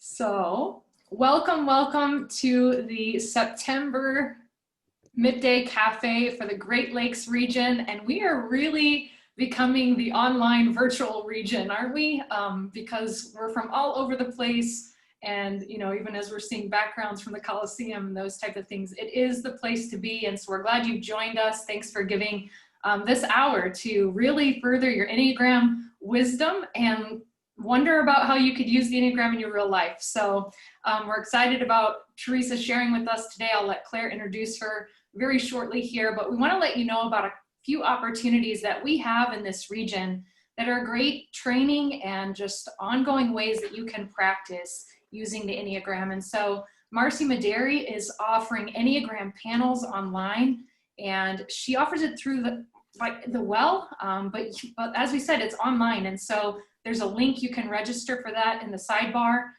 So, welcome to the September midday cafe for the Great Lakes region. And we are really becoming the online virtual region, aren't we? Because we're from all over the place. And, even as we're seeing backgrounds from the Coliseum and those type of things, it is the place to be. And so we're glad you've joined us. Thanks for giving this hour to really further your Enneagram wisdom and wonder about how you could use the Enneagram in your real life. So we're excited about Teresa sharing with us today. I'll let Claire introduce her very shortly here, but we want to let you know about a few opportunities that we have in this region that are great training and just ongoing ways that you can practice using the Enneagram. And so Marcy Maderi is offering Enneagram panels online, and she offers it through the well, but as we said, it's online. And so there's a link you can register for that in the sidebar.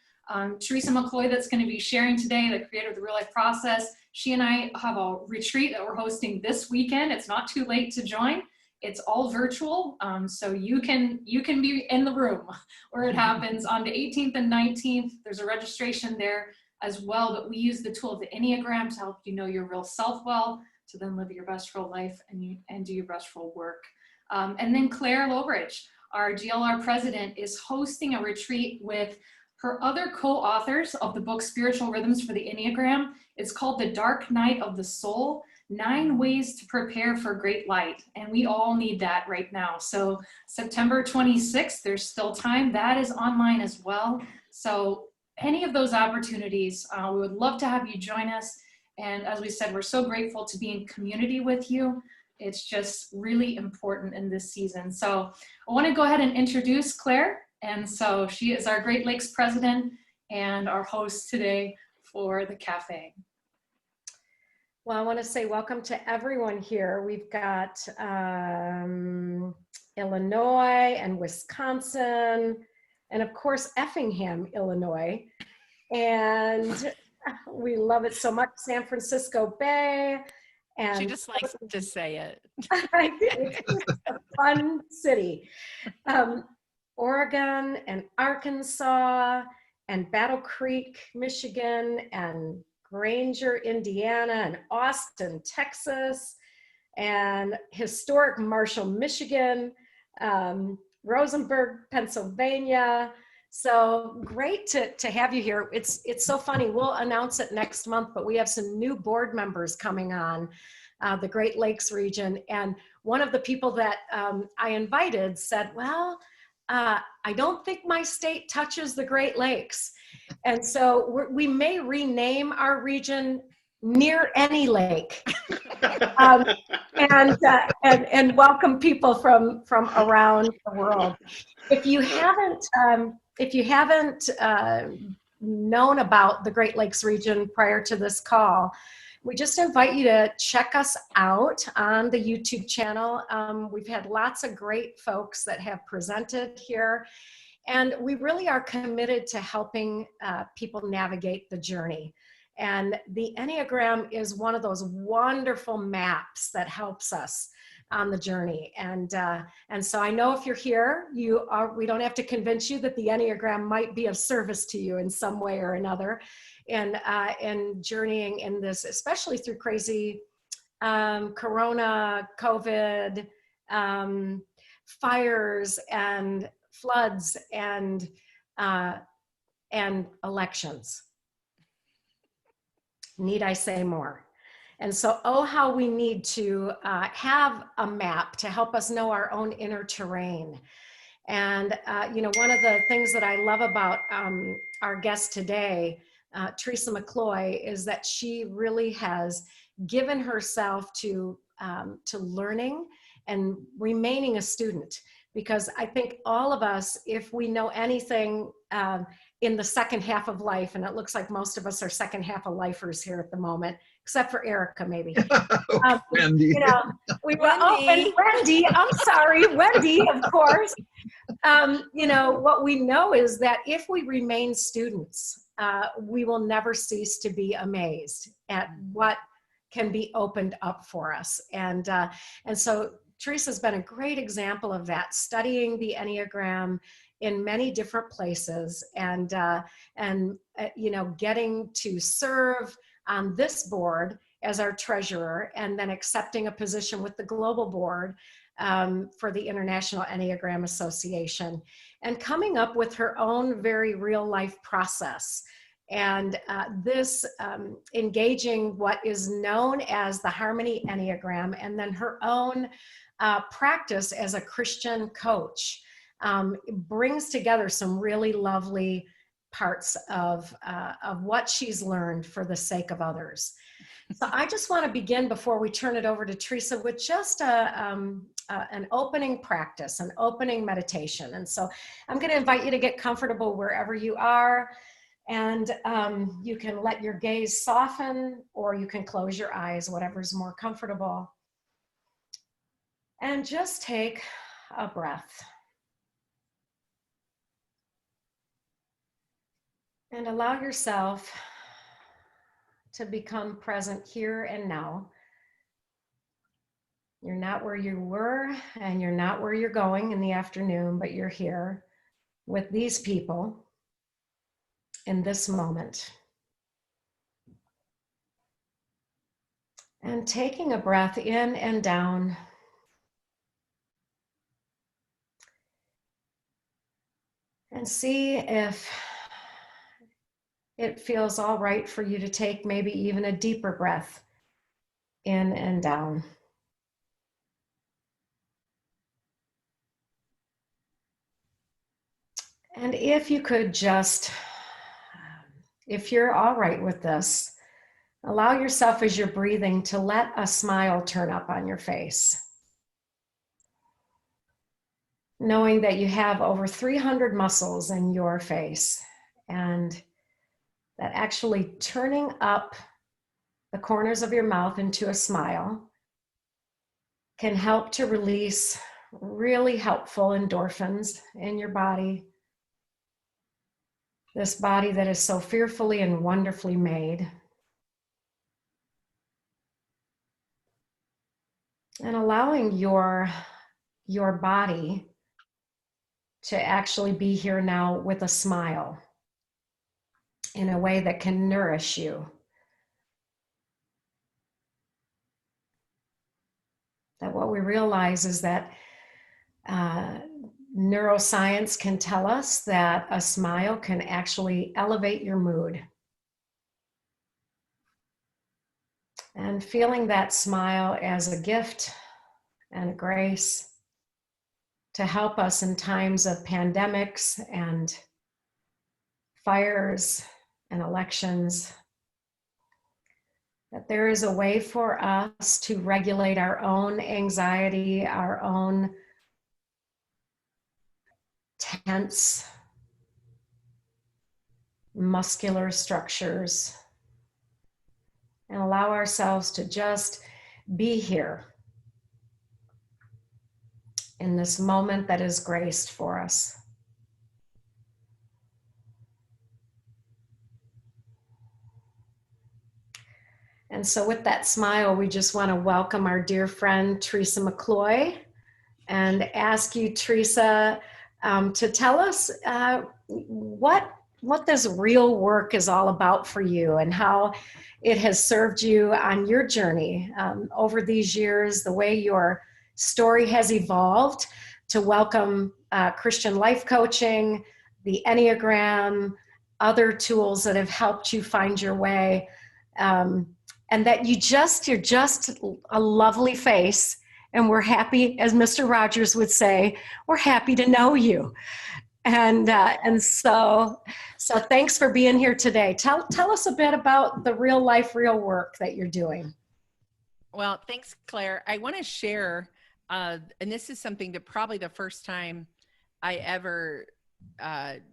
Teresa McCloy, that's going to be sharing today, the creator of the Real Life Process. She and I have a retreat that we're hosting this weekend. It's not too late to join. It's all virtual, so you can be in the room where it happens on the 18th and 19th. There's a registration there as well, but we use the tool of the Enneagram to help you know your real self well, to then live your best real life and do your best real work. And then Clare Loughrige, our GLR president, is hosting a retreat with her other co-authors of the book Spiritual Rhythms for the Enneagram. It's called The Dark Night of the Soul, 9 Ways to Prepare for Great Light. And we all need that right now. So September 26th, there's still time. That is online as well. So any of those opportunities, we would love to have you join us. And as we said, we're so grateful to be in community with you. It's just really important in this season. So I want to go ahead and introduce Claire. And so she is our Great Lakes president and our host today for the cafe. Well, I want to say welcome to everyone here. We've got Illinois and Wisconsin, and of course, Effingham, Illinois. And we love it so much. San Francisco Bay. And she just likes to say it. It's a fun city. Oregon and Arkansas and Battle Creek, Michigan, and Granger, Indiana, and Austin, Texas, and historic Marshall, Michigan, Rosenberg, Pennsylvania. So great to have you here. It's so funny. We'll announce it next month, but we have some new board members coming on the Great Lakes region. And one of the people that I invited said, well, I don't think my state touches the Great Lakes. And so we may rename our region Near Any Lake and welcome people from around the world. If you haven't known about the Great Lakes region prior to this call, we just invite you to check us out on the YouTube channel. We've had lots of great folks that have presented here, and we really are committed to helping people navigate the journey. And the Enneagram is one of those wonderful maps that helps us on the journey. And so I know if you're here, we don't have to convince you that the Enneagram might be of service to you in some way or another. And journeying in this, especially through crazy Corona, COVID, fires and floods and elections. Need I say more? And so, oh, how we need to have a map to help us know our own inner terrain. And, one of the things that I love about our guest today, Teresa McCloy, is that she really has given herself to learning and remaining a student. Because I think all of us, if we know anything in the second half of life, and it looks like most of us are second half of lifers here at the moment, except for Erica, maybe. Wendy. Wendy, I'm sorry, Wendy, of course. What we know is that if we remain students, we will never cease to be amazed at what can be opened up for us. And so Teresa's been a great example of that, studying the Enneagram in many different places, and you know, getting to serve on this board as our treasurer, and then accepting a position with the global board for the International Enneagram Association, and coming up with her own very real life process. And this engaging what is known as the Harmony Enneagram, and then her own practice as a Christian coach, brings together some really lovely parts of what she's learned for the sake of others. So I just want to begin, before we turn it over to Teresa, with just an opening practice, an opening meditation. And so I'm going to invite you to get comfortable wherever you are. And you can let your gaze soften, or you can close your eyes, whatever's more comfortable. And just take a breath. And allow yourself to become present here and now. You're not where you were, and you're not where you're going in the afternoon, but you're here with these people in this moment. And taking a breath in and down. And see if it feels all right for you to take maybe even a deeper breath in and down. And if you could just, if you're all right with this, allow yourself, as you're breathing, to let a smile turn up on your face. Knowing that you have over 300 muscles in your face, and that actually turning up the corners of your mouth into a smile can help to release really helpful endorphins in your body. This body that is so fearfully and wonderfully made. And allowing your body to actually be here now with a smile in a way that can nourish you. That what we realize is that neuroscience can tell us that a smile can actually elevate your mood. And feeling that smile as a gift and a grace to help us in times of pandemics and fires and elections, that there is a way for us to regulate our own anxiety, our own tense muscular structures, and allow ourselves to just be here in this moment that is graced for us. And so with that smile, we just want to welcome our dear friend, Teresa McCloy, and ask you, Teresa, to tell us what this real work is all about for you, and how it has served you on your journey over these years, the way your story has evolved to welcome Christian life coaching, the Enneagram, other tools that have helped you find your way. And that you're just a lovely face, and we're happy, as Mr. Rogers would say, we're happy to know you. And so thanks for being here today. Tell us a bit about the real life, real work that you're doing. Well, thanks, Claire. I want to share, and this is something that probably the first time I ever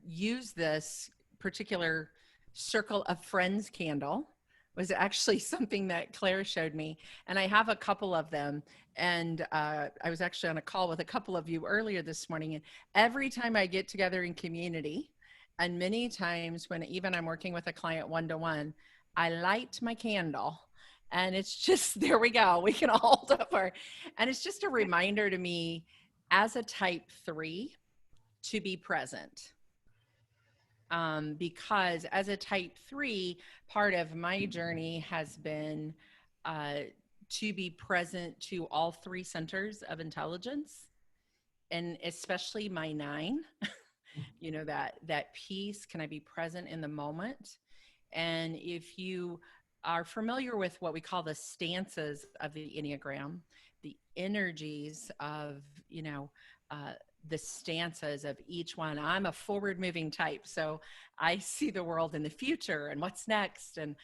used this particular circle of friends candle was actually something that Claire showed me. And I have a couple of them. And I was actually on a call with a couple of you earlier this morning. And every time I get together in community, and many times when even I'm working with a client one-to-one, I light my candle. And it's just, there we go. We can all hold up our, and it's just a reminder to me as a type 3 to be present. Because as a type 3, part of my journey has been to be present to all 3 centers of intelligence, and especially my 9. You know, that piece, can I be present in the moment? And if you are familiar with what we call the stances of the Enneagram, the energies of, you know, the stances of each one. I'm a forward moving type, so I see the world in the future and what's next and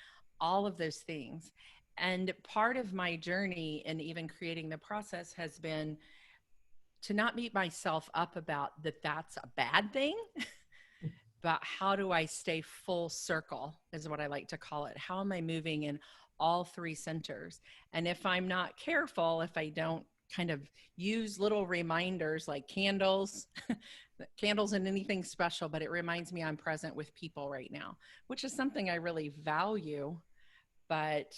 all of those things. And part of my journey in even creating the process has been to not beat myself up about that that's a bad thing, but how do I stay full circle is what I like to call it. How am I moving in all 3 centers? And if I'm not careful, if I don't kind of use little reminders like candles, candles and anything special, but it reminds me I'm present with people right now, which is something I really value, but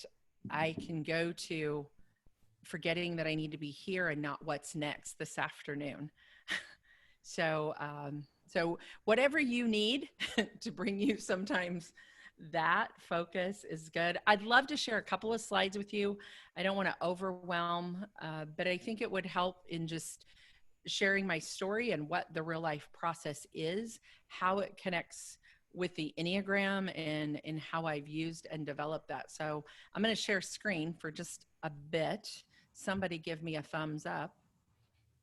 I can go to forgetting that I need to be here and not what's next this afternoon. So whatever you need to bring you sometimes that focus is good. I'd love to share a couple of slides with you. I don't want to overwhelm, but I think it would help in just sharing my story and what the real life process is, how it connects with the Enneagram and how I've used and developed that. So I'm going to share screen for just a bit. Somebody give me a thumbs up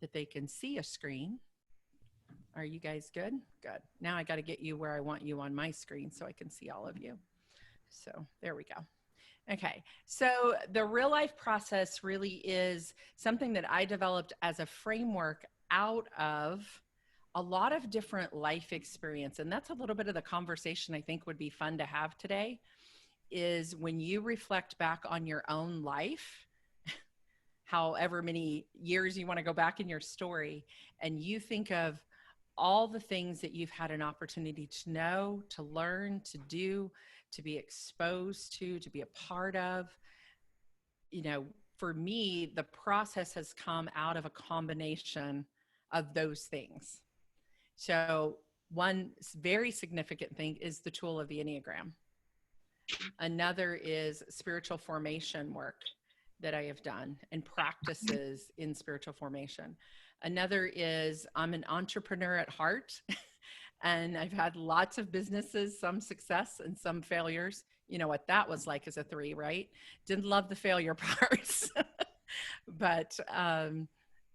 that they can see a screen. Are you guys good? Good. Now I got to get you where I want you on my screen so I can see all of you. So there we go. Okay. So the real life process really is something that I developed as a framework out of a lot of different life experience. And that's a little bit of the conversation I think would be fun to have today, is when you reflect back on your own life, however many years you want to go back in your story, and you think of all the things that you've had an opportunity to know, to learn, to do, to be exposed to be a part of. You know, for me, the process has come out of a combination of those things. So one very significant thing is the tool of the Enneagram. Another is spiritual formation work that I have done and practices in spiritual formation. Another is I'm an entrepreneur at heart, and I've had lots of businesses, some success and some failures. You know what that was like as a 3, right? Didn't love the failure parts, but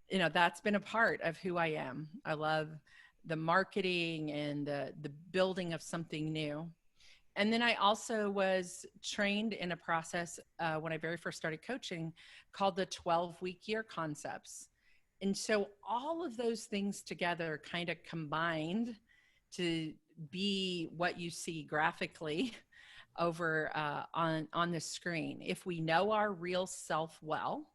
you know, that's been a part of who I am. I love the marketing and the building of something new. And then I also was trained in a process when I very first started coaching called the 12-week year concepts. And so all of those things together kind of combined to be what you see graphically over on the screen. If we know our real self well,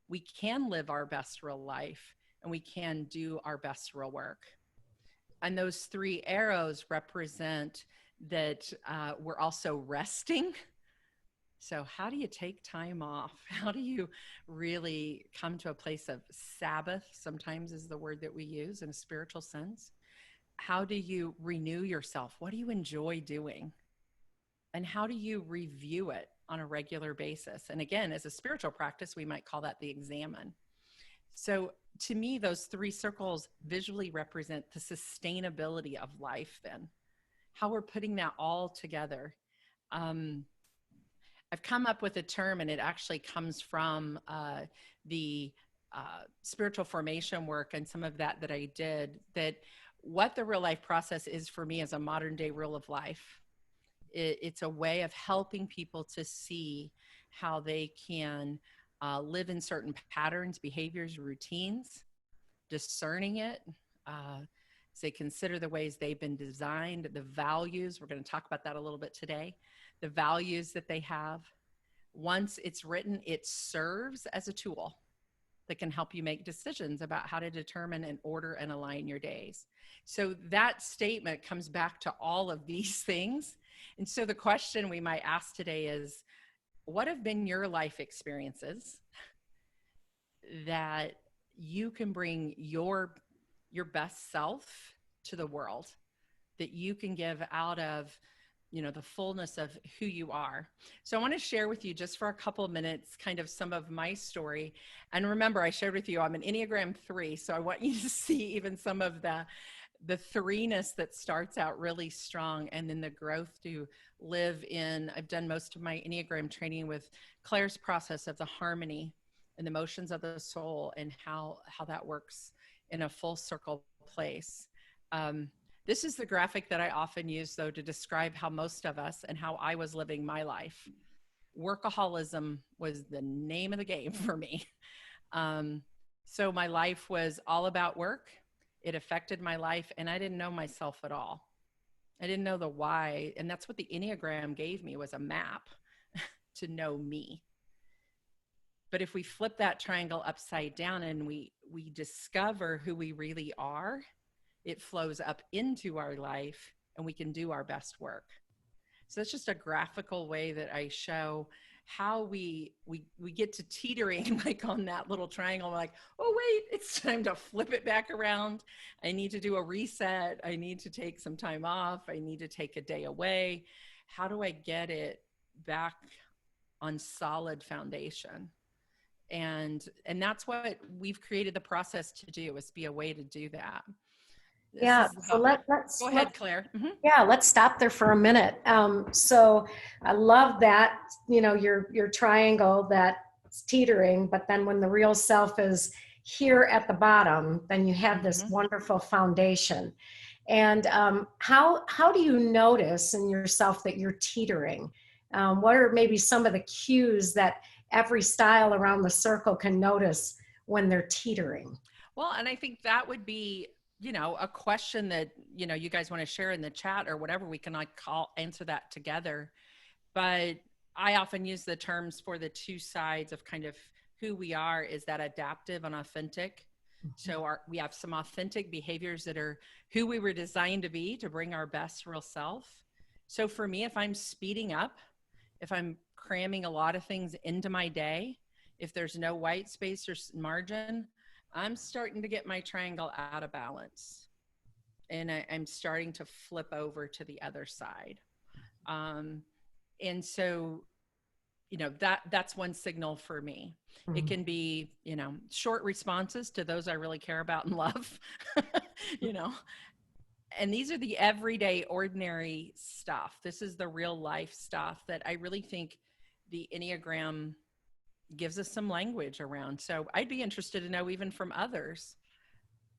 we can live our best real life and we can do our best real work. And those 3 arrows represent that we're also resting. So how do you take time off? How do you really come to a place of Sabbath, sometimes is the word that we use in a spiritual sense? How do you renew yourself? What do you enjoy doing? And how do you review it on a regular basis? And again, as a spiritual practice, we might call that the examine. So to me, those 3 circles visually represent the sustainability of life then, how we're putting that all together. I've come up with a term, and it actually comes from the spiritual formation work and some of that I did, that what the real life process is for me as a modern day rule of life. It's a way of helping people to see how they can live in certain patterns, behaviors, routines, discerning it. As they consider the ways they've been designed, the values, we're going to talk about that a little bit today, the values that they have. Once it's written, it serves as a tool that can help you make decisions about how to determine and order and align your days. So that statement comes back to all of these things. And so the question we might ask today is, what have been your life experiences that you can bring your your best self to the world, that you can give out of, you know, the fullness of who you are. So I want to share with you just for a couple of minutes, kind of some of my story. And remember, I shared with you, I'm an Enneagram 3. So I want you to see even some of the threeness that starts out really strong, and then the growth to live in. I've done most of my Enneagram training with Clare's process of the harmony and the motions of the soul, and how that works in a full circle place. This is the graphic that I often use, though, to describe how most of us and how I was living my life. Workaholism was the name of the game for me. So my life was all about work. It affected my life, and I didn't know myself at all. I didn't know the why, and that's what the Enneagram gave me, was a map to know me. But if we flip that triangle upside down and we discover who we really are, it flows up into our life and we can do our best work. So that's just a graphical way that I show how we get to teetering like on that little triangle. We're like, oh wait, it's time to flip it back around. I need to do a reset. I need to take some time off. I need to take a day away. How do I get it back on solid foundation? And that's what we've created the process to do, is be a way to do that. So let's go ahead, Claire. Mm-hmm. Yeah, let's stop there for a minute. So I love that, you know, your triangle that's teetering, but then when the real self is here at the bottom, then you have this wonderful foundation. And how do you notice in yourself that you're teetering? What are maybe some of the cues that every style around the circle can notice when they're teetering? Well, and I think that would be, you know, a question that, you know, you guys want to share in the chat or whatever, we can like answer that together. But I often use the terms for the two sides of kind of who we are, is that adaptive and authentic. So we have some authentic behaviors that are who we were designed to be, to bring our best real self. So for me, if I'm speeding up, if I'm cramming a lot of things into my day, if there's no white space or margin, I'm starting to get my triangle out of balance, and I'm starting to flip over to the other side. And so, you know, that's one signal for me. It can be, you know, short responses to those I really care about and love, you know, and these are the everyday, ordinary stuff. This is the real life stuff that I really think the Enneagram gives us some language around. So I'd be interested to know, even from others,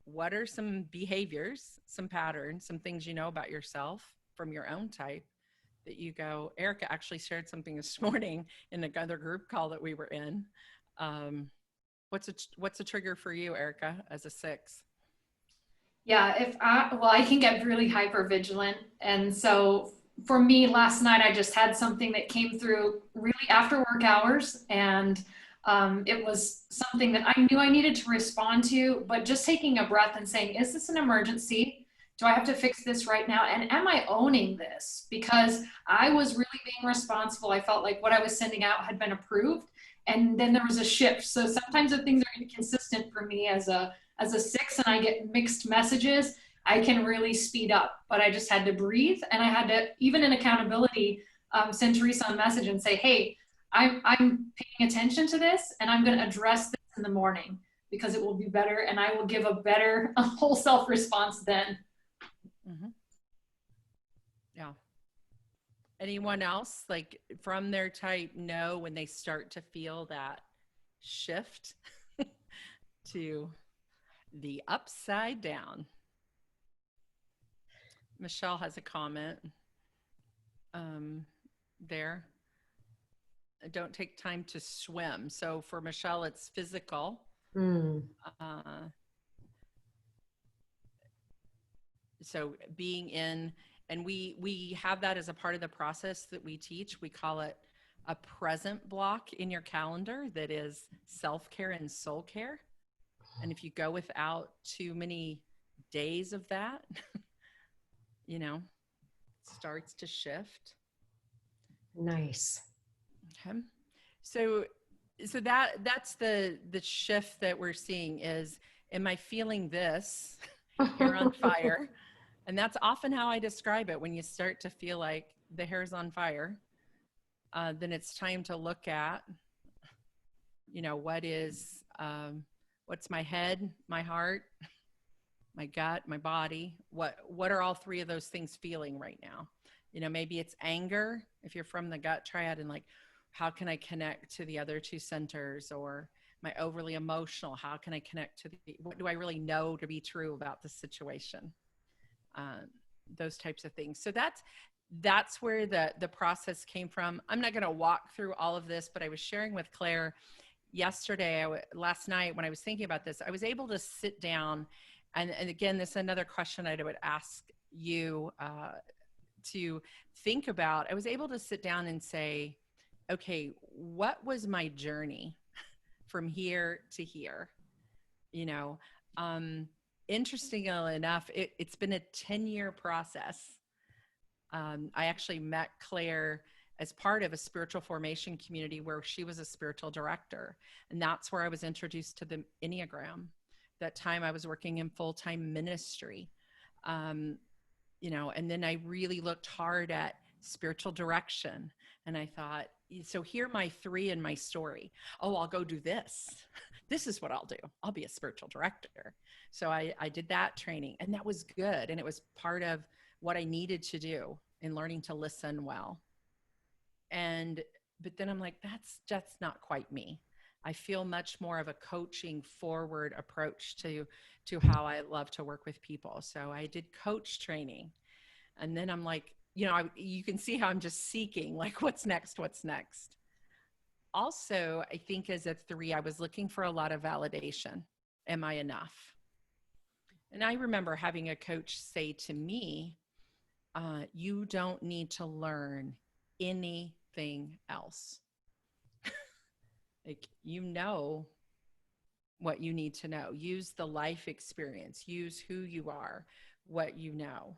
what are some behaviors, some patterns, some things you know about yourself from your own type that you go. Erica actually shared something this morning in another group call that we were in. What's a trigger for you, Erica, as a 6? Yeah, I can get really hyper vigilant. And so for me, last night, I just had something that came through really after work hours. And it was something that I knew I needed to respond to, but just taking a breath and saying, is this an emergency? Do I have to fix this right now? And am I owning this? Because I was really being responsible. I felt like what I was sending out had been approved. And then there was a shift. So sometimes if things are inconsistent for me as a 6 and I get mixed messages, I can really speed up. But I just had to breathe, and I had to, even in accountability, send Teresa a message and say, hey, I'm paying attention to this, and I'm going to address this in the morning because it will be better, and I will give a better whole self response then. Yeah. Anyone else, like from their type, know when they start to feel that shift to the upside down? Michelle has a comment there. Don't take time to swim. So for Michelle, it's physical. So being in, and we have that as a part of the process that we teach. We call it a present block in your calendar that is self-care and soul care. And if you go without too many days of that, you know, it starts to shift. Nice. Okay. So that's the shift that we're seeing is, am I feeling this hair on fire. And that's often how I describe it. When you start to feel like the hair's on fire, then it's time to look at, what's my head, my heart, my gut, my body. What are all three of those things feeling right now? Maybe it's anger, if you're from the gut triad, and like, how can I connect to the other two centers? Or my overly emotional, how can I connect to what do I really know to be true about the situation? Those types of things. So that's where the process came from. I'm not going to walk through all of this, but I was sharing with Claire last night when I was thinking about this, I was able to sit down and again, this is another question I would ask you to think about. I was able to sit down and say, okay, what was my journey from here to here? Interestingly enough, it's been a 10-year process. I actually met Claire as part of a spiritual formation community where she was a spiritual director. And that's where I was introduced to the Enneagram. That time I was working in full-time ministry. And then I really looked hard at spiritual direction. And I thought, so here are my three in my story. Oh, I'll go do this. This is what I'll do. I'll be a spiritual director. So I did that training, and that was good. And it was part of what I needed to do in learning to listen well. But then I'm like, that's not quite me. I feel much more of a coaching forward approach to how I love to work with people. So I did coach training, and then I'm like, you can see how I'm just seeking, like, what's next? Also, I think as a 3, I was looking for a lot of validation. Am I enough? And I remember having a coach say to me, you don't need to learn anything else. Like, what you need to know. Use the life experience. Use who you are, what you know.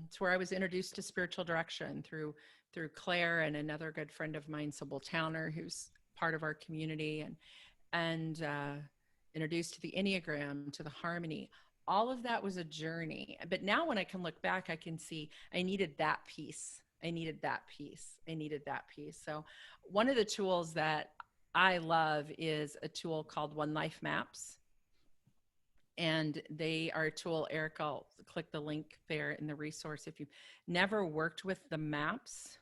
It's where I was introduced to spiritual direction through Claire and another good friend of mine, Sybil Towner, who's part of our community, and introduced to the Enneagram, to the harmony. All of that was a journey. But now when I can look back, I can see I needed that piece. So one of the tools that I love is a tool called One Life Maps. And they are a tool, Eric, I'll click the link there in the resource. If you've never worked with the maps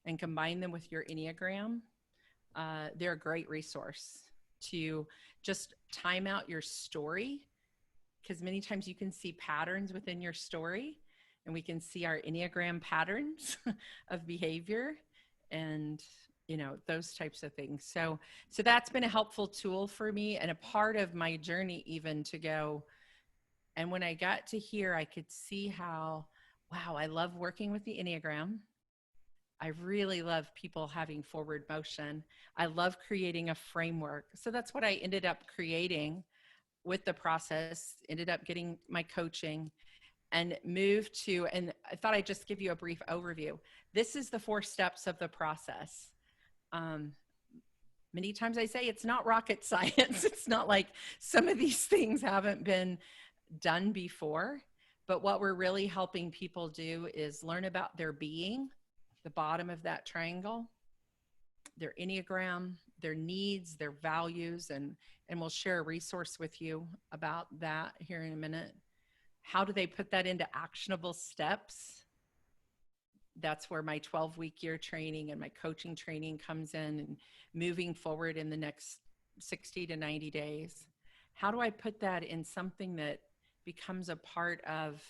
and combine them with your Enneagram, they're a great resource to just time out your story, because many times you can see patterns within your story, and we can see our Enneagram patterns of behavior and those types of things. So that's been a helpful tool for me, and a part of my journey even to go. And when I got to here, I could see how, wow, I love working with the Enneagram. I really love people having forward motion. I love creating a framework. So that's what I ended up creating with the process, ended up getting my coaching, and moved to, and I thought I'd just give you a brief overview. This is the 4 steps of the process. Many times I say it's not rocket science. It's not like some of these things haven't been done before, but what we're really helping people do is learn about their being, the bottom of that triangle, their Enneagram, their needs, their values, and we'll share a resource with you about that here in a minute. How do they put that into actionable steps? That's where my 12-week year training and my coaching training comes in, and moving forward in the next 60 to 90 days. How do I put that in something that becomes a part of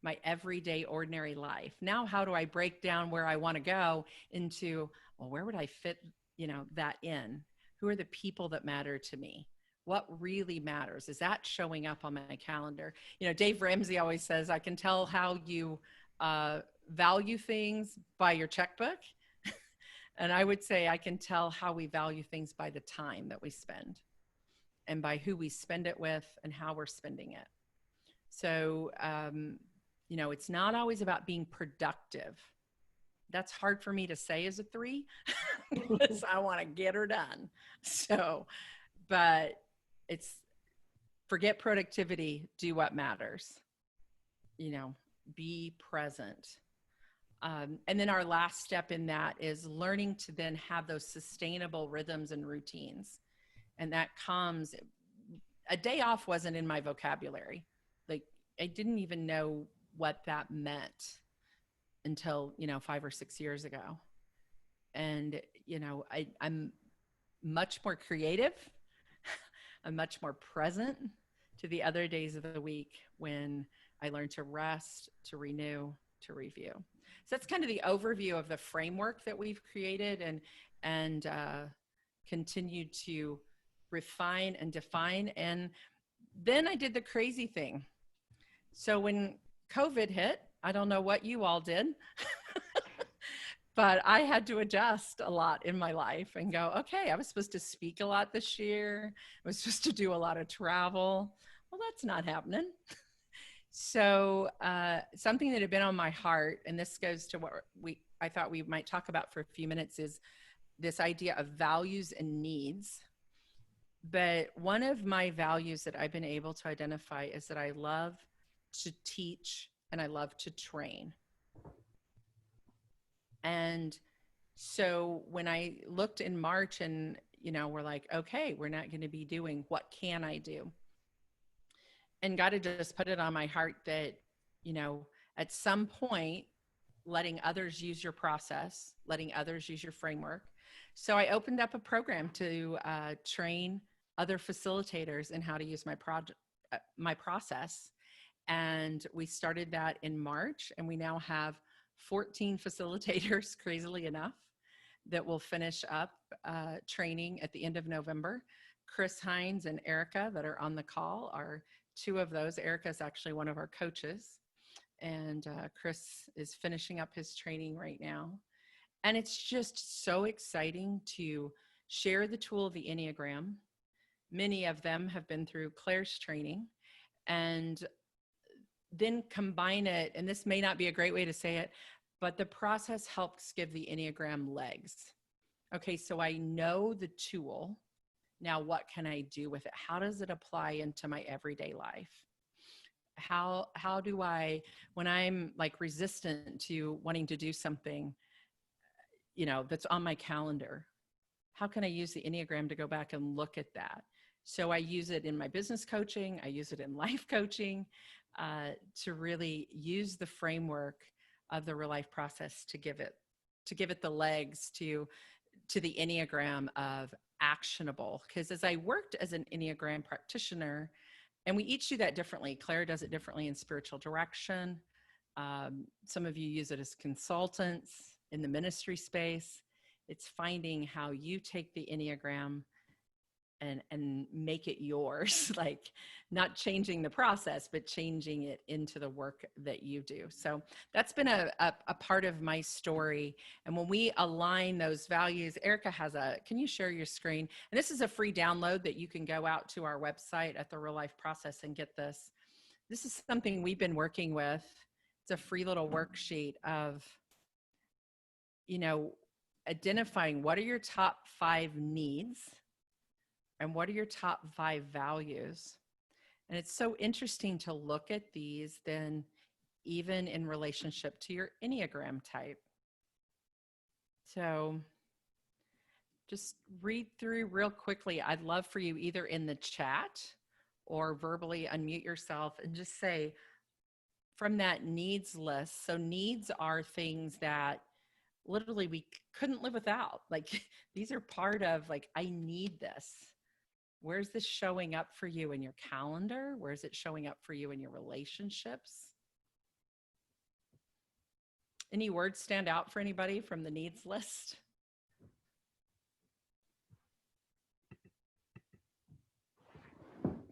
my everyday ordinary life? Now, how do I break down where I want to go into, well, where would I fit, that in? Who are the people that matter to me? What really matters? Is that showing up on my calendar? Dave Ramsey always says, I can tell how you value things by your checkbook. And I would say I can tell how we value things by the time that we spend, and by who we spend it with and how we're spending it. So, it's not always about being productive. That's hard for me to say as a 3 because I want to get her done. So, but it's forget productivity, do what matters. You know, be present. And then our last step in that is learning to then have those sustainable rhythms and routines. And that comes, a day off wasn't in my vocabulary. Like, I didn't even know what that meant until, 5 or 6 years ago. And, I'm much more creative. I'm much more present to the other days of the week when I learn to rest, to renew, to review. So that's kind of the overview of the framework that we've created and continue to refine and define. And then I did the crazy thing. So when COVID hit, I don't know what you all did, but I had to adjust a lot in my life and go, okay, I was supposed to speak a lot this year. I was supposed to do a lot of travel. Well, that's not happening. So something that had been on my heart, and this goes to what I thought we might talk about for a few minutes, is this idea of values and needs. But one of my values that I've been able to identify is that I love to teach and I love to train. And so when I looked in March and, we're like, okay, we're not going to be doing, what can I do? And God had just put it on my heart that, at some point, letting others use your process, letting others use your framework. So I opened up a program to train other facilitators in how to use my process. And we started that in March, and we now have 14 facilitators, crazily enough, that will finish up training at the end of November. Chris Hines and Erica that are on the call are two of those. Erica is actually one of our coaches, and Chris is finishing up his training right now. And it's just so exciting to share the tool of the Enneagram. Many of them have been through Claire's training, and then combine it, and this may not be a great way to say it, but the process helps give the Enneagram legs. Okay, so I know the tool. Now what can I do with it? How does it apply into my everyday life? How do I, when I'm like resistant to wanting to do something, that's on my calendar, how can I use the Enneagram to go back and look at that? So I use it in my business coaching. I use it in life coaching. To really use the framework of the REALIFE process to give it the legs to the Enneagram of actionable. Because as I worked as an Enneagram practitioner, and we each do that differently. Claire does it differently in spiritual direction. Some of you use it as consultants in the ministry space. It's finding how you take the Enneagram and make it yours, like not changing the process, but changing it into the work that you do. So that's been a part of my story. And when we align those values, Erica can you share your screen? And this is a free download that you can go out to our website at the REALIFE Process and get this. This is something we've been working with. It's a free little worksheet of, identifying what are your top 5 needs and what are your top 5 values. And it's so interesting to look at these then even in relationship to your Enneagram type. So just read through real quickly. I'd love for you either in the chat or verbally unmute yourself and just say from that needs list. So needs are things that literally we couldn't live without. Like these are part of like, I need this. Where's this showing up for you in your calendar? Where's it showing up for you in your relationships? Any words stand out for anybody from the needs list?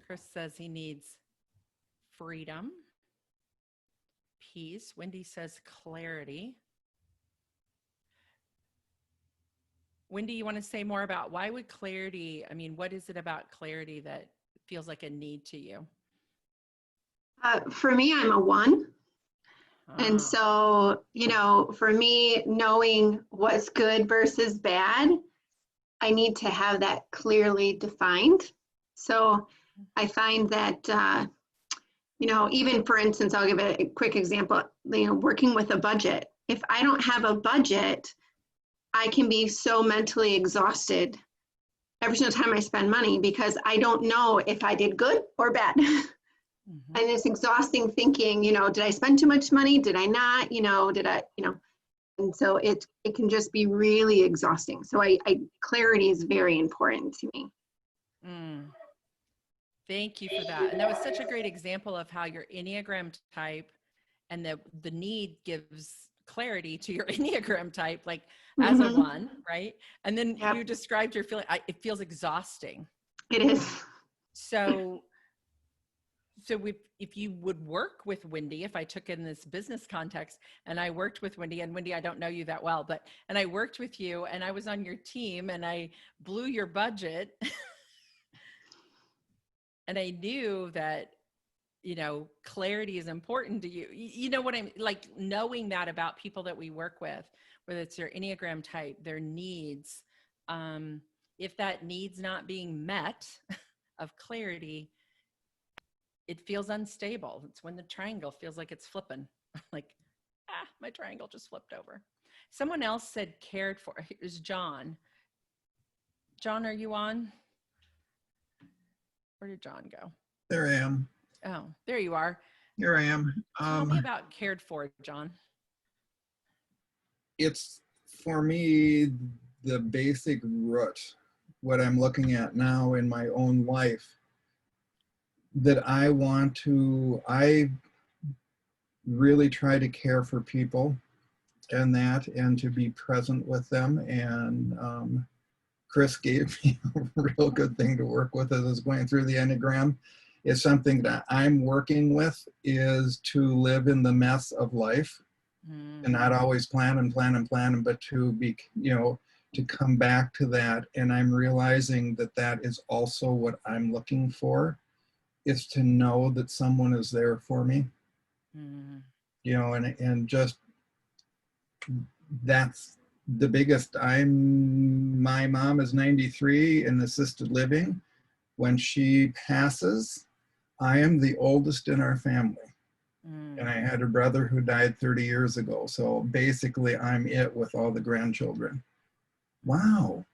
Chris says he needs freedom, peace. Wendy says clarity. Wendy, you want to say more about why would clarity, what is it about clarity that feels like a need to you? For me, I'm a 1. And so, for me, knowing what's good versus bad, I need to have that clearly defined. So I find that, you know, even for instance, I'll give a quick example, you know, working with a budget. If I don't have a budget, I can be so mentally exhausted every single time I spend money because I don't know if I did good or bad. Mm-hmm. And it's exhausting thinking, you know, did I spend too much money? Did I not? You know, did I, you know, and so it can just be really exhausting. So clarity is very important to me. Mm. Thank you for that. And that was such a great example of how your Enneagram type and the need gives clarity to your Enneagram type, like as a Mhm. one, right? And then Yep. you described your feeling, it feels exhausting. It is. So if you would work with Wendy, if I took in this business context and I worked with Wendy, and Wendy, I don't know you that well, and I worked with you and I was on your team and I blew your budget and I knew that, you know, clarity is important to you. You know what I'm like, knowing that about people that we work with, whether it's their Enneagram type, their needs, if that need's not being met of clarity, it feels unstable. It's when the triangle feels like it's flipping. Like, my triangle just flipped over. Someone else said cared for. It was John. John, are you on? Where did John go? There I am. Oh, there you are. Here I am. Tell me about cared for, John. It's, for me, the basic root, what I'm looking at now in my own life, that I really try to care for people and to be present with them. And Chris gave me a real good thing to work with as I was going through the Enneagram. Is something that I'm working with is to live in the mess of life and not always plan, but to be, you know, to come back to that. And I'm realizing that that is also what I'm looking for, is to know that someone is there for me, you know, and just that's the biggest. My mom is 93 in assisted living. When she passes, I am the oldest in our family. And I had a brother who died 30 years ago. So basically I'm it with all the grandchildren. Wow.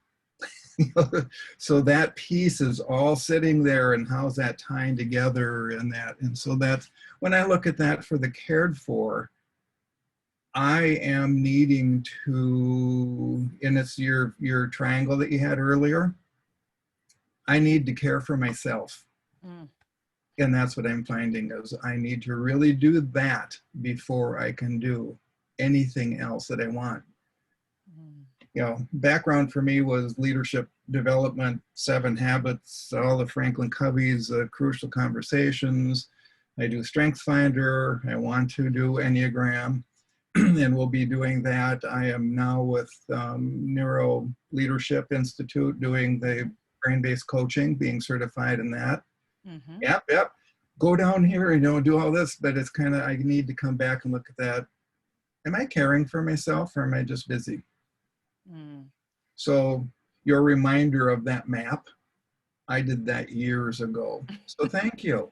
So that piece is all sitting there, and how's that tying together and that. And so that's, when I look at that for the cared for, I am needing to, and it's your triangle that you had earlier, I need to care for myself. And that's what I'm finding is I need to really do that before I can do anything else that I want. You know, background for me was leadership development, 7 Habits, all the Franklin Covey's Crucial Conversations. I do Strengths Finder. I want to do Enneagram, and we'll be doing that. I am now with Neuro Leadership Institute doing the brain-based coaching, being certified in that. Yep. Go down here and, you know, do all this, but it's kind of, I need to come back and look at that. Am I caring for myself or am I just busy? So your reminder of that map, I did that years ago. So thank you.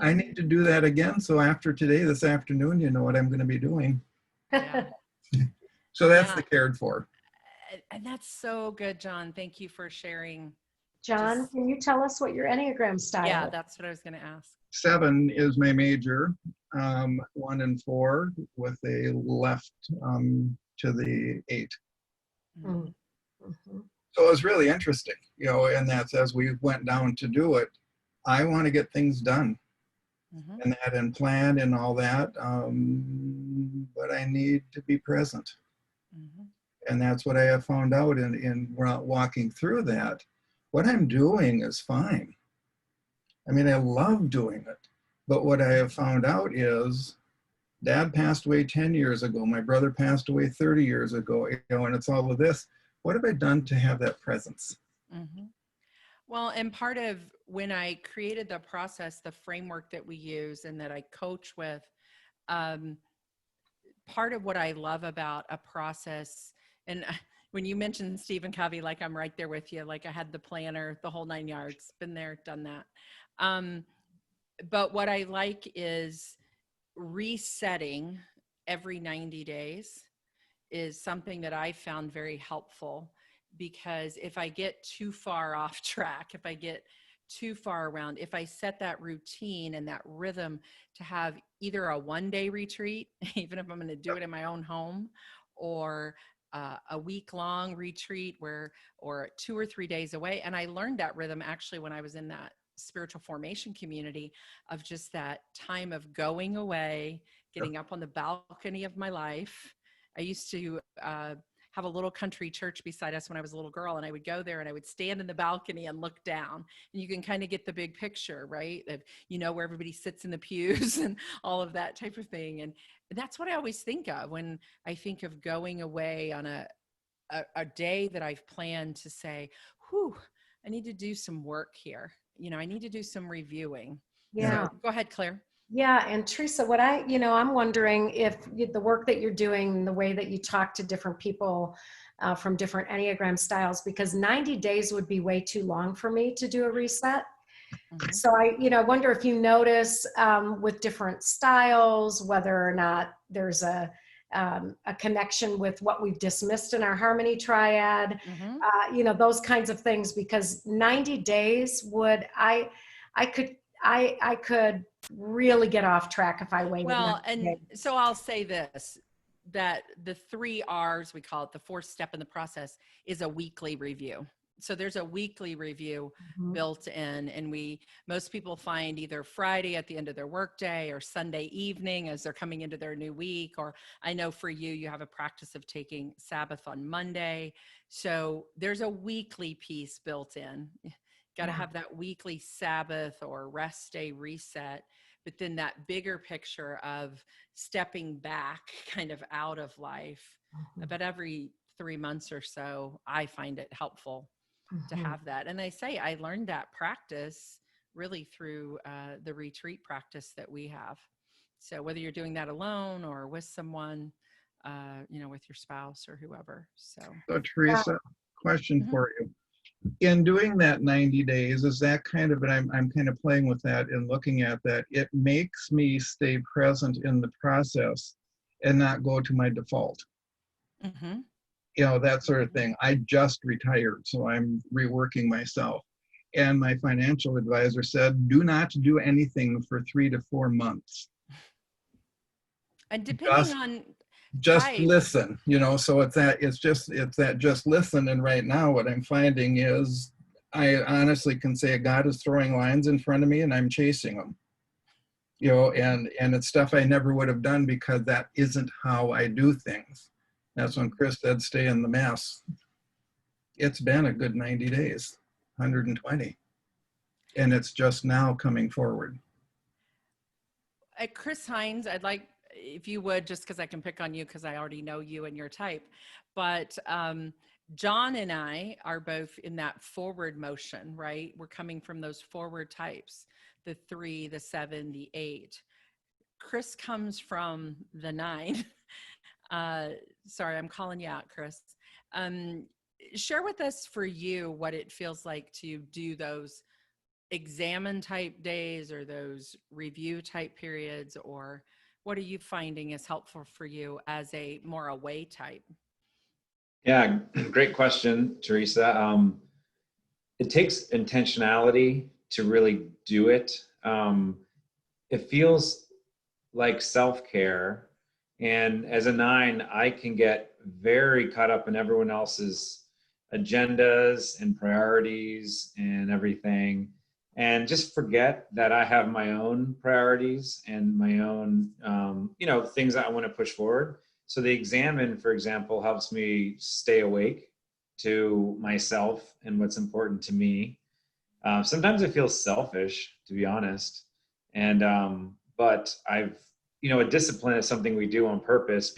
I need to do that again. So after today, this afternoon, you know what I'm going to be doing. Yeah. So that's the cared for. And that's so good, John. Thank you for sharing. John, can you tell us what your Enneagram style Yeah, is? that's what I was going to ask. 7 is my major, 1 and 4 with a left to the 8. So it was really interesting, you know, and that's as we went down to do it, I want to get things done and that and plan and all that, but I need to be present. And that's what I have found out in walking through that. What I'm doing is fine. I mean, I love doing it. But what I have found out is Dad passed away 10 years ago. My brother passed away 30 years ago, you know, and it's all of this. What have I done to have that presence? Well, and part of when I created the process, the framework that we use and that I coach with, part of what I love about a process, and when you mentioned Stephen Covey, like I'm right there with you, like I had the planner, the whole 9 yards, been there, done that. But what I like is resetting every 90 days is something that I found very helpful, because if I get too far off track, if I get too far around, if I set that routine and that rhythm to have either a one-day retreat, even if I'm going to do it in my own home, or a week-long retreat or 2 or 3 days away. And I learned that rhythm actually when I was in that spiritual formation community, of just that time of going away, getting up on the balcony of my life. I used to have a little country church beside us when I was a little girl, and I would go there and I would stand in the balcony and look down, and you can kind of get the big picture, right? Of, where everybody sits in the pews and all of that type of thing. And that's what I always think of when I think of going away on a day that I've planned to say, whew, I need to do some work here. I need to do some reviewing. Yeah. So, go ahead, Claire. Yeah. And Teresa, what I'm wondering if the work that you're doing, the way that you talk to different people from different Enneagram styles, because 90 days would be way too long for me to do a reset. Mm-hmm. So I wonder if you notice with different styles, whether or not there's a connection with what we've dismissed in our harmony triad, Mm-hmm. those kinds of things, because 90 days I could really get off track if I waited. Well, 90 and days. so I'll say this, that the 3 R's, we call it the 4th step in the process, is a weekly review. So there's a weekly review built in, and most people find either Friday at the end of their workday or Sunday evening as they're coming into their new week. Or I know for you have a practice of taking Sabbath on Monday. So there's a weekly piece built in. Got to have that weekly Sabbath or rest day reset. But then that bigger picture of stepping back kind of out of life, about every 3 months or so, I find it helpful to have that. And I learned that practice really through the retreat practice that we have. So whether you're doing that alone or with someone, with your spouse or whoever. So Teresa, question for you. In doing that 90 days, is that kind of, and I'm kind of playing with that and looking at that, it makes me stay present in the process and not go to my default. Mm-hmm. That sort of thing. I just retired, so I'm reworking myself. And my financial advisor said, do not do anything for 3 to 4 months. And depending on just type, listen, so it's that just listen. And right now what I'm finding is I honestly can say God is throwing lines in front of me and I'm chasing them, and it's stuff I never would have done because that isn't how I do things. That's when Chris said, stay in the mess. It's been a good 90 days, 120. And it's just now coming forward. Chris Hines, I'd like, if you would, just because I can pick on you because I already know you and your type, but John and I are both in that forward motion, right? We're coming from those forward types, the 3, the 7, the 8. Chris comes from the 9. Sorry, I'm calling you out, Chris. Share with us for you what it feels like to do those examine type days or those review type periods, or what are you finding is helpful for you as a more away type? Yeah, great question, Teresa. It takes intentionality to really do it. It feels like self-care. And as a 9, I can get very caught up in everyone else's agendas and priorities and everything, and just forget that I have my own priorities and my own, things that I want to push forward. So the examine, for example, helps me stay awake to myself and what's important to me. Sometimes it feels selfish, to be honest. But I've, a discipline is something we do on purpose,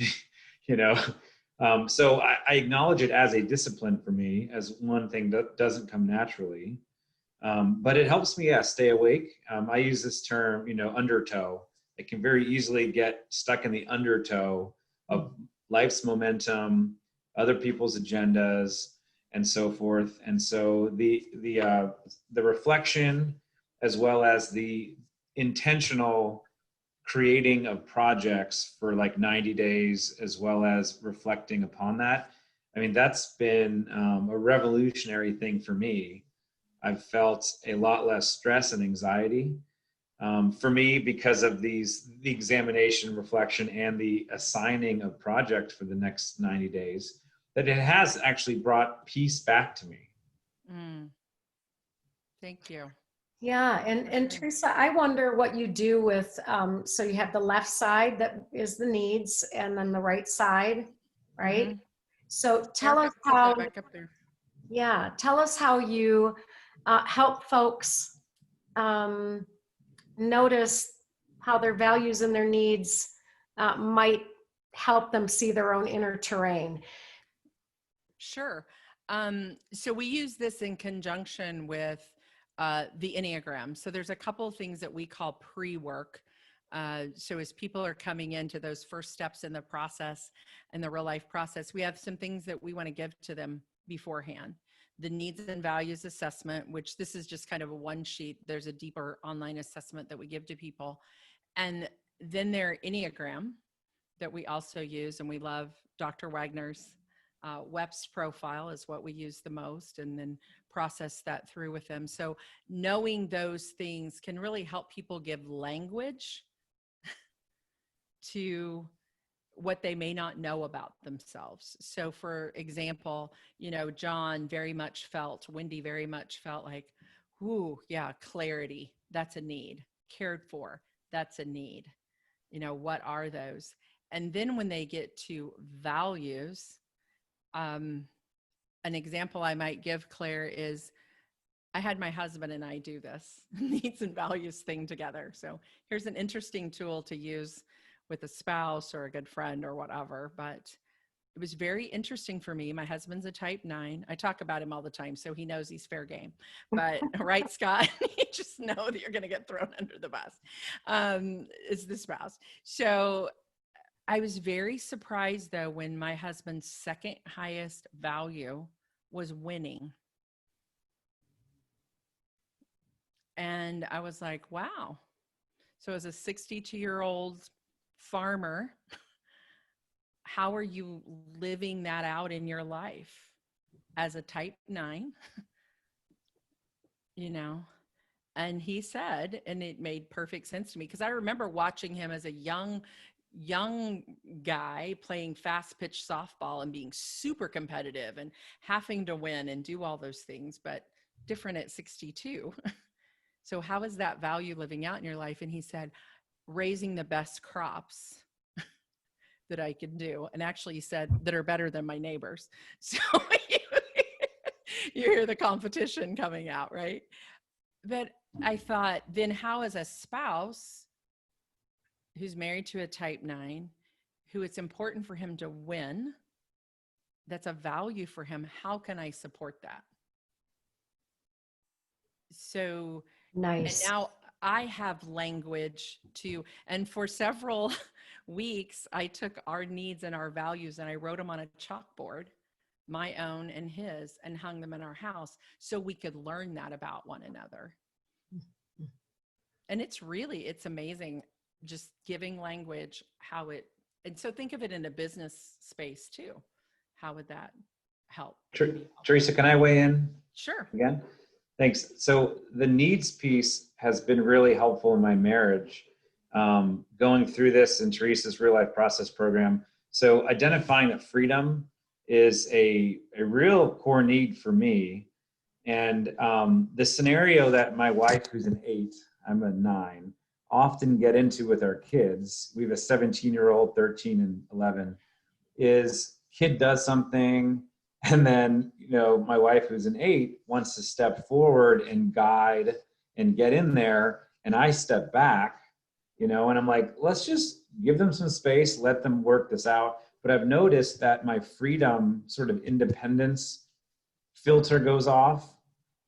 So I acknowledge it as a discipline for me, as one thing that doesn't come naturally. But it helps me, stay awake. I use this term, undertow. I can very easily get stuck in the undertow of life's momentum, other people's agendas, and so forth. And so the reflection as well as the intentional creating of projects for like 90 days, as well as reflecting upon that. I mean, that's been a revolutionary thing for me. I've felt a lot less stress and anxiety for me because of the examination, reflection, and the assigning of project for the next 90 days, that it has actually brought peace back to me. Thank you. Yeah, and Teresa, I wonder what you do with, so you have the left side that is the needs, and then the right side, right? Mhm. So tell us Put that how, back up there. yeah, tell us how you help folks notice how their values and their needs might help them see their own inner terrain. Sure. So we use this in conjunction with the Enneagram. So there's a couple of things that we call pre-work. So as people are coming into those first steps in the process and the real life process, we have some things that we want to give to them beforehand. The needs and values assessment, which this is just kind of a one sheet. There's a deeper online assessment that we give to people. And then their Enneagram that we also use, and we love Dr. Wagner's WEPS profile is what we use the most, and then process that through with them. So knowing those things can really help people give language to what they may not know about themselves. So for example, you know, John very much felt, Wendy very much felt like, ooh, yeah, clarity, that's a need. Cared for, that's a need. You know, what are those? And then when they get to values, an example I might give, Claire, is I had my husband and I do this needs and values thing together. So here's an interesting tool to use with a spouse or a good friend or whatever. But it was very interesting for me. My husband's a type 9. I talk about him all the time, so he knows he's fair game. But right, Scott, you just know that you're going to get thrown under the bus. Is the spouse. So I was very surprised, though, when my husband's second highest value was winning. And I was like, wow. So as a 62-year-old farmer, how are you living that out in your life as a type 9? You know? And he said, and it made perfect sense to me, because I remember watching him as a young guy playing fast pitch softball and being super competitive and having to win and do all those things, but different at 62. So how is that value living out in your life? And he said, raising the best crops that I can do. And actually he said that are better than my neighbors. So you hear the competition coming out, right? But I thought, then how as a spouse who's married to a type 9, who it's important for him to win, that's a value for him, how can I support that? So Nice. and now I have language to, and for several weeks, I took our needs and our values and I wrote them on a chalkboard, my own and his, and hung them in our house so we could learn that about one another. And it's amazing just giving language, how it, and so think of it in a business space too. How would that help? Teresa, can I weigh in? Sure. Again? Thanks. So the needs piece has been really helpful in my marriage, going through this in Teresa's Real Life Process program. So identifying that freedom is a real core need for me. And the scenario that my wife, who's an 8, I'm a 9, often get into with our kids, we have a 17-year-old, 13 and 11, is kid does something, and then, you know, my wife, who's an 8, wants to step forward and guide and get in there, and I step back, you know, and I'm like, let's just give them some space, let them work this out. But I've noticed that my freedom, sort of independence filter goes off,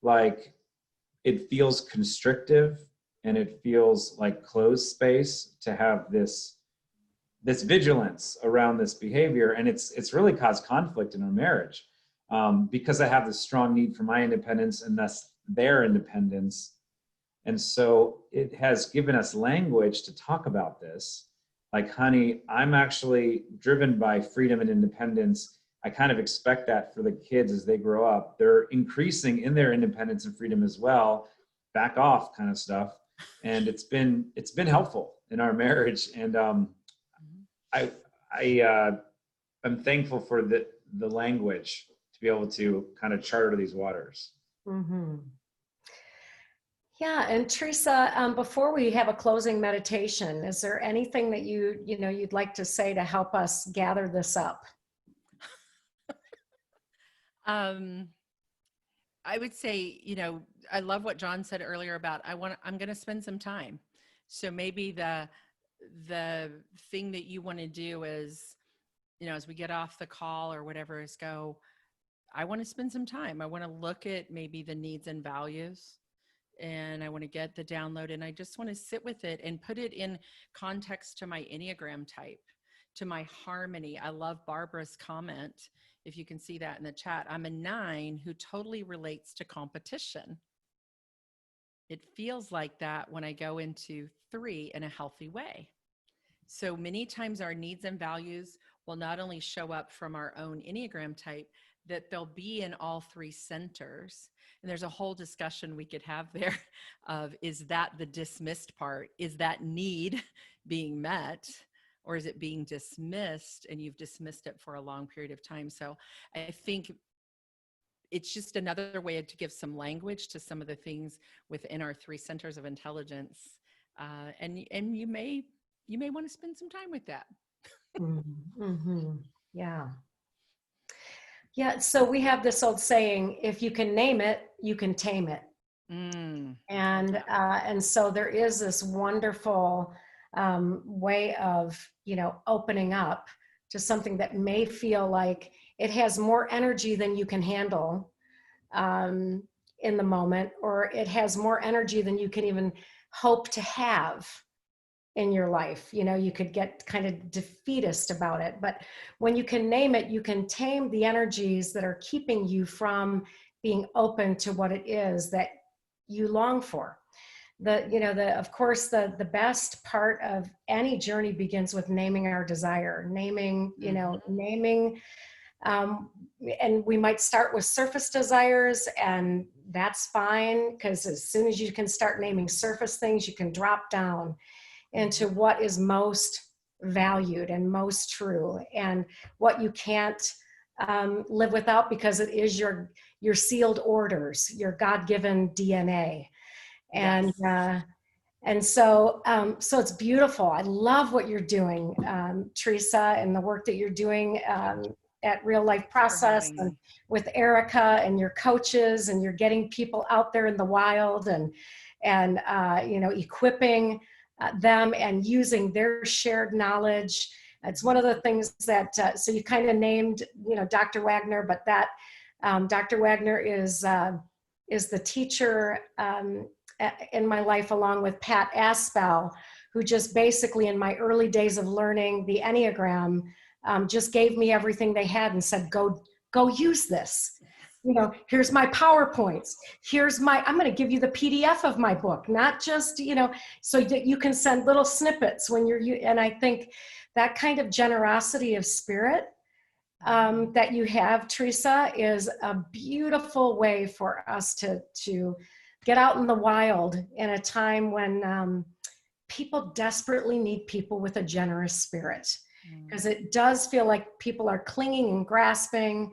like it feels constrictive and it feels like closed space to have this vigilance around this behavior. And it's really caused conflict in our marriage because I have this strong need for my independence and thus their independence. And so it has given us language to talk about this. Like, honey, I'm actually driven by freedom and independence. I kind of expect that for the kids as they grow up. They're increasing in their independence and freedom as well, back off kind of stuff. And it's been helpful in our marriage. And I'm thankful for the language to be able to kind of charter these waters. Mm-hmm. Yeah, and Teresa, before we have a closing meditation, is there anything that you'd like to say to help us gather this up? I would say, I love what John said earlier about I'm going to spend some time. So maybe the thing that you want to do is, as we get off the call or whatever, is I want to spend some time. I want to look at maybe the needs and values, and I want to get the download, and I just want to sit with it and put it in context to my Enneagram type, to my harmony. I love Barbara's comment. If you can see that in the chat, I'm a 9 who totally relates to competition. It feels like that when I go into 3 in a healthy way. So many times our needs and values will not only show up from our own Enneagram type, that they'll be in all 3 centers. And there's a whole discussion we could have there of, is that the dismissed part? Is that need being met? Or is it being dismissed and you've dismissed it for a long period of time? So I think it's just another way to give some language to some of the things within our 3 centers of intelligence. And you may want to spend some time with that. Mm-hmm. Yeah. Yeah. So we have this old saying, if you can name it, you can tame it. And so there is this wonderful way of, opening up to something that may feel like it has more energy than you can handle in the moment, or it has more energy than you can even hope to have in your life. You could get kind of defeatist about it, but when you can name it, you can tame the energies that are keeping you from being open to what it is that you long for. Of course, the best part of any journey begins with naming our desire, naming, and we might start with surface desires, and that's fine, because as soon as you can start naming surface things, you can drop down into what is most valued and most true, and what you can't live without, because it is your sealed orders, your God-given DNA. And Yes. And so it's beautiful. I love what you're doing, Teresa, and the work that you're doing at Real Life Process, and with Erica and your coaches, and you're getting people out there in the wild, and equipping them and using their shared knowledge. It's one of the things that, so you kind of named, Dr. Wagner, but that Dr. Wagner is the teacher in my life, along with Pat Aspel, who just basically in my early days of learning the Enneagram, just gave me everything they had and said, go use this. Here's my PowerPoints. I'm going to give you the PDF of my book, not just, so that you can send little snippets when and I think that kind of generosity of spirit that you have, Teresa, is a beautiful way for us to get out in the wild in a time when people desperately need people with a generous spirit, because it does feel like people are clinging and grasping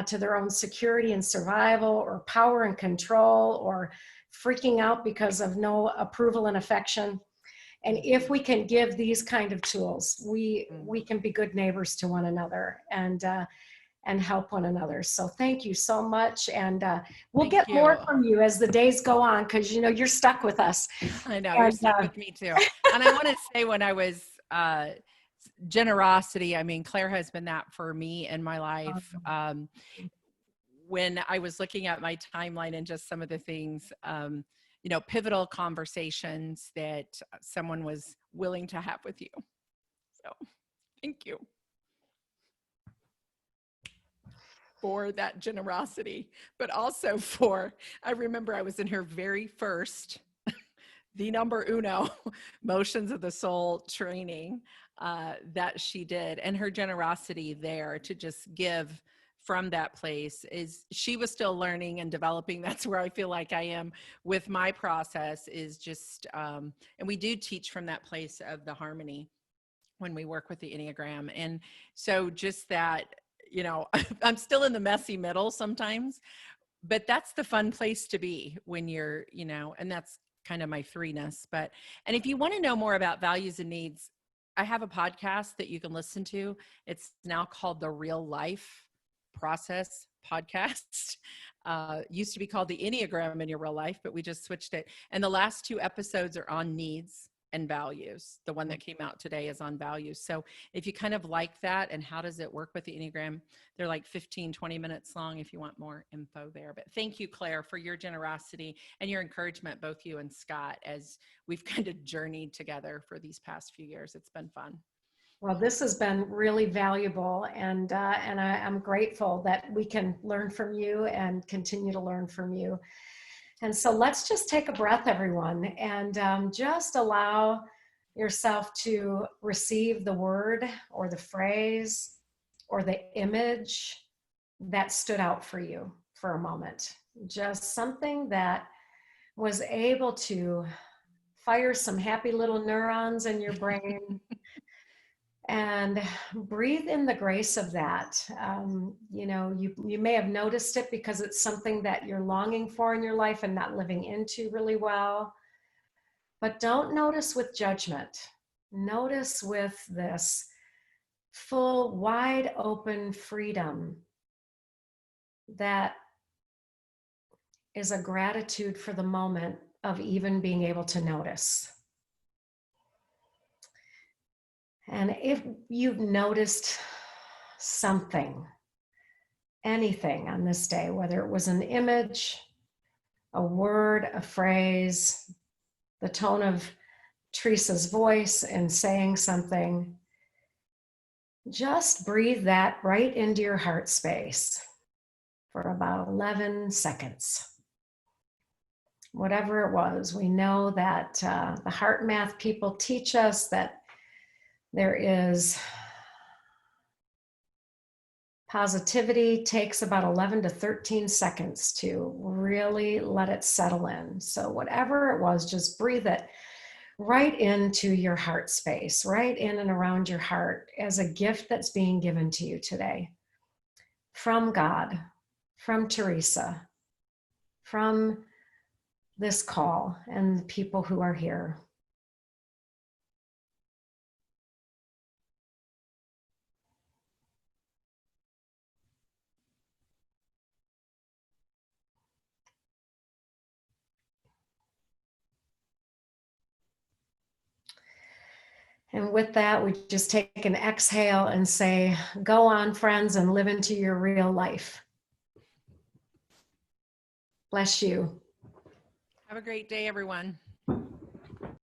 to their own security and survival, or power and control, or freaking out because of no approval and affection. And if we can give these kind of tools, we can be good neighbors to one another and help one another. So thank you so much. And we'll get more from you as the days go on, because you're stuck with us. I know, you're stuck with me too. And I want to say, when I was generosity, I mean, Claire has been that for me in my life. When I was looking at my timeline and just some of the things, pivotal conversations that someone was willing to have with you. So thank you for that generosity, but also I remember I was in her very first the number uno motions of the soul training that she did, and her generosity there to just give from that place is, she was still learning and developing. That's where I feel like I am with my process, is just, and we do teach from that place of the harmony when we work with the Enneagram. And so just that, you know, I'm still in the messy middle sometimes, but that's the fun place to be when you're, you know, and that's kind of my threeness. But, and if you want to know more about values and needs, I have a podcast that you can listen to. It's now called the REALIFE Process podcast. Used to be called the Enneagram in Your Real Life, but we just switched it. And the last 2 episodes are on needs and values. The one that came out today is on values. So if you kind of like that and how does it work with the Enneagram, they're like 15, 20 minutes long if you want more info there. But thank you, Claire, for your generosity and your encouragement, both you and Scott, as we've kind of journeyed together for these past few years. It's been fun. Well, this has been really valuable, and I'm grateful that we can learn from you and continue to learn from you. And so let's just take a breath, everyone, and just allow yourself to receive the word or the phrase or the image that stood out for you for a moment. Just something that was able to fire some happy little neurons in your brain. And breathe in the grace of that. You know, you may have noticed it because it's something that you're longing for in your life and not living into really well. But don't notice with judgment. Notice with this full, wide open freedom that is a gratitude for the moment of even being able to notice. And if you've noticed something, anything on this day, whether it was an image, a word, a phrase, the tone of Teresa's voice in saying something, just breathe that right into your heart space for about 11 seconds. Whatever it was, we know that the heart math people teach us that there is positivity takes about 11 to 13 seconds to really let it settle in. So whatever it was, just breathe it right into your heart space, right in and around your heart as a gift that's being given to you today. From God, from Teresa, from this call and the people who are here. And with that, we just take an exhale and say, go on, friends, and live into your real life. Bless you. Have a great day, everyone.